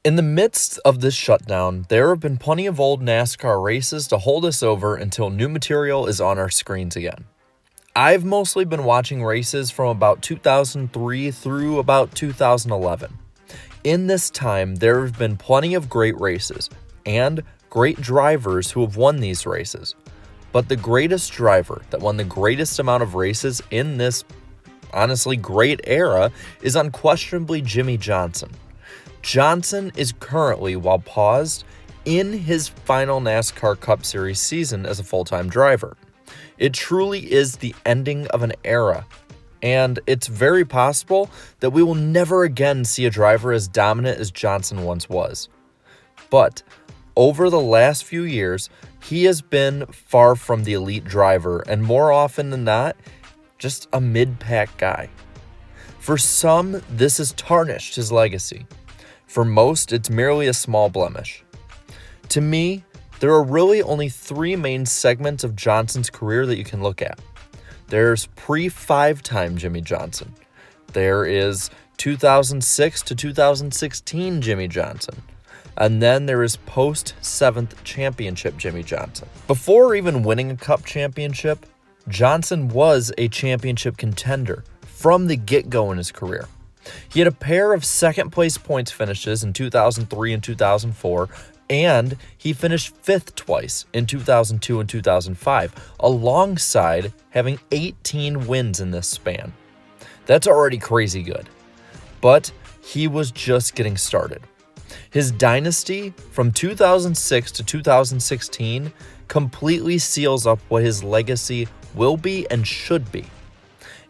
In the midst of this shutdown, there have been plenty of old NASCAR races to hold us over until new material is on our screens again. I've mostly been watching races from about 2003 through about 2011. In this time, there have been plenty of great races and great drivers who have won these races. But the greatest driver that won the greatest amount of races in this honestly great era is unquestionably Jimmie Johnson. Johnson is currently, while paused, in his final NASCAR Cup Series season as a full-time driver. It truly is the ending of an era, and it's very possible that we will never again see a driver as dominant as Johnson once was. But over the last few years, he has been far from the elite driver, and more often than not, just a mid-pack guy. For some, this has tarnished his legacy. For most, it's merely a small blemish. To me, there are really only three main segments of Johnson's career that you can look at. There's pre-5-time Jimmie Johnson. There is 2006 to 2016 Jimmie Johnson. And then there is post-7th championship Jimmie Johnson. Before even winning a Cup championship, Johnson was a championship contender from the get-go in his career. He had a pair of second-place points finishes in 2003 and 2004, and he finished 5th twice in 2002 and 2005, alongside having 18 wins in this span. That's already crazy good, but he was just getting started. His dynasty from 2006 to 2016 completely seals up what his legacy will be and should be.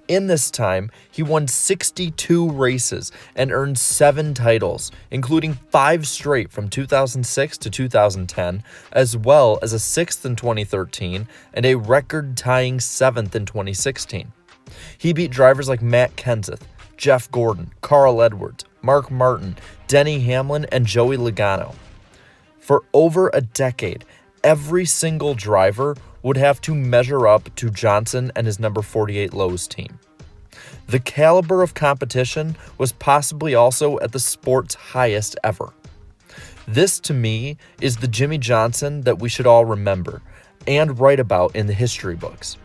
In this time, he won 62 races and earned 7 titles, including 5 straight from 2006 to 2010, as well as a 6th in 2013 and a record-tying 7th in 2016. He beat drivers like Matt Kenseth, Jeff Gordon, Carl Edwards, Mark Martin, Denny Hamlin, and Joey Logano. For over a decade, every single driver would have to measure up to Johnson and his number 48 Lowe's team. The caliber of competition was possibly also at the sport's highest ever. This, to me, is the Jimmie Johnson that we should all remember and write about in the history books.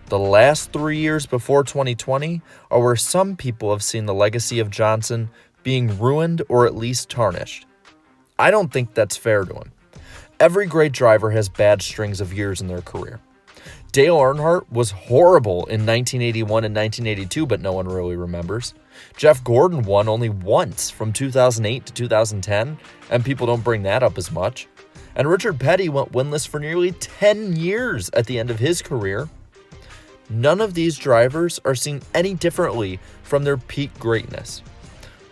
The last 3 years before 2020 are where some people have seen the legacy of Johnson being ruined or at least tarnished. I don't think that's fair to him. Every great driver has bad strings of years in their career. Dale Earnhardt was horrible in 1981 and 1982, but no one really remembers. Jeff Gordon won only once from 2008 to 2010, and people don't bring that up as much. And Richard Petty went winless for nearly 10 years at the end of his career. None of these drivers are seen any differently from their peak greatness.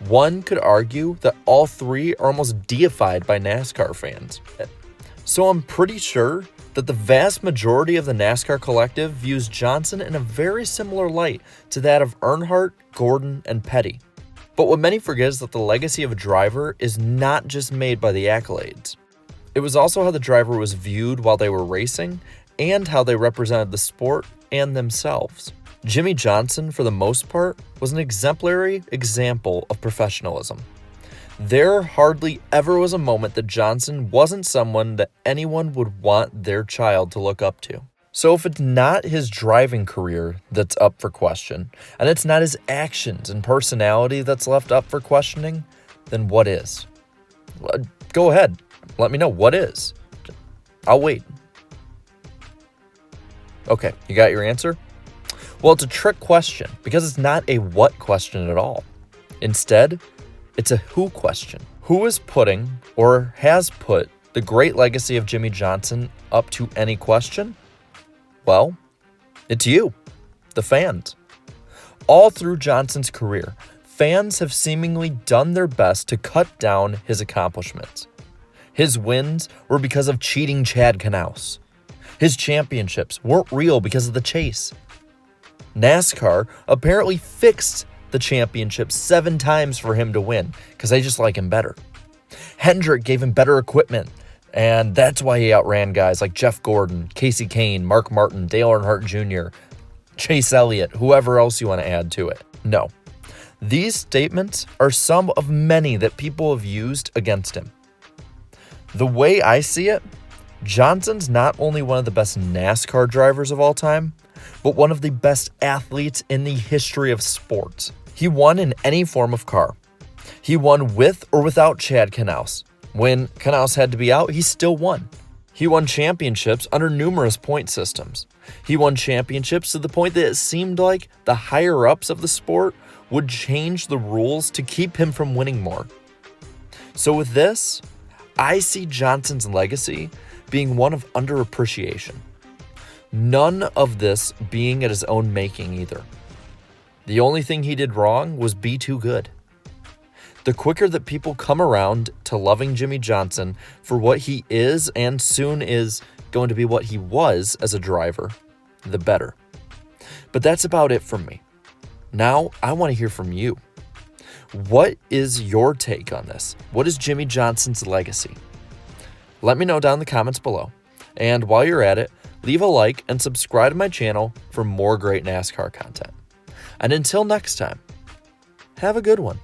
One could argue that all three are almost deified by NASCAR fans. So I'm pretty sure that the vast majority of the NASCAR collective views Johnson in a very similar light to that of Earnhardt, Gordon, and Petty. But what many forget is that the legacy of a driver is not just made by the accolades. It was also how the driver was viewed while they were racing and how they represented the sport and themselves. Jimmie Johnson, for the most part, was an exemplary example of professionalism. There hardly ever was a moment that Johnson wasn't someone that anyone would want their child to look up to. So if it's not his driving career that's up for question, and it's not his actions and personality that's left up for questioning, then what is? Go ahead, let me know what is. I'll wait. Okay, you got your answer? Well, it's a trick question because it's not a what question at all. Instead, it's a who question. Who is putting or has put the great legacy of Jimmie Johnson up to any question? Well, it's you, the fans. All through Johnson's career, fans have seemingly done their best to cut down his accomplishments. His wins were because of cheating Chad Knaus. His championships weren't real because of the chase. NASCAR apparently fixed the championship 7 times for him to win because they just like him better. Hendrick gave him better equipment, and that's why he outran guys like Jeff Gordon, Casey Kane, Mark Martin, Dale Earnhardt Jr., Chase Elliott, whoever else you want to add to it. No, These statements are some of many that people have used against him. The way I see it, Johnson's not only one of the best NASCAR drivers of all time, but one of the best athletes in the history of sports. He won in any form of car. He won with or without Chad Knaus. When Knaus had to be out, he still won. He won championships under numerous point systems. He won championships to the point that it seemed like the higher-ups of the sport would change the rules to keep him from winning more. So with this, I see Johnson's legacy being one of underappreciation. None of this being at his own making either. The only thing he did wrong was be too good. The quicker that people come around to loving Jimmie Johnson for what he is and soon is going to be what he was as a driver, the better. But that's about it from me. Now, I want to hear from you. What is your take on this? What is Jimmie Johnson's legacy? Let me know down in the comments below. And while you're at it, leave a like and subscribe to my channel for more great NASCAR content. And until next time, have a good one.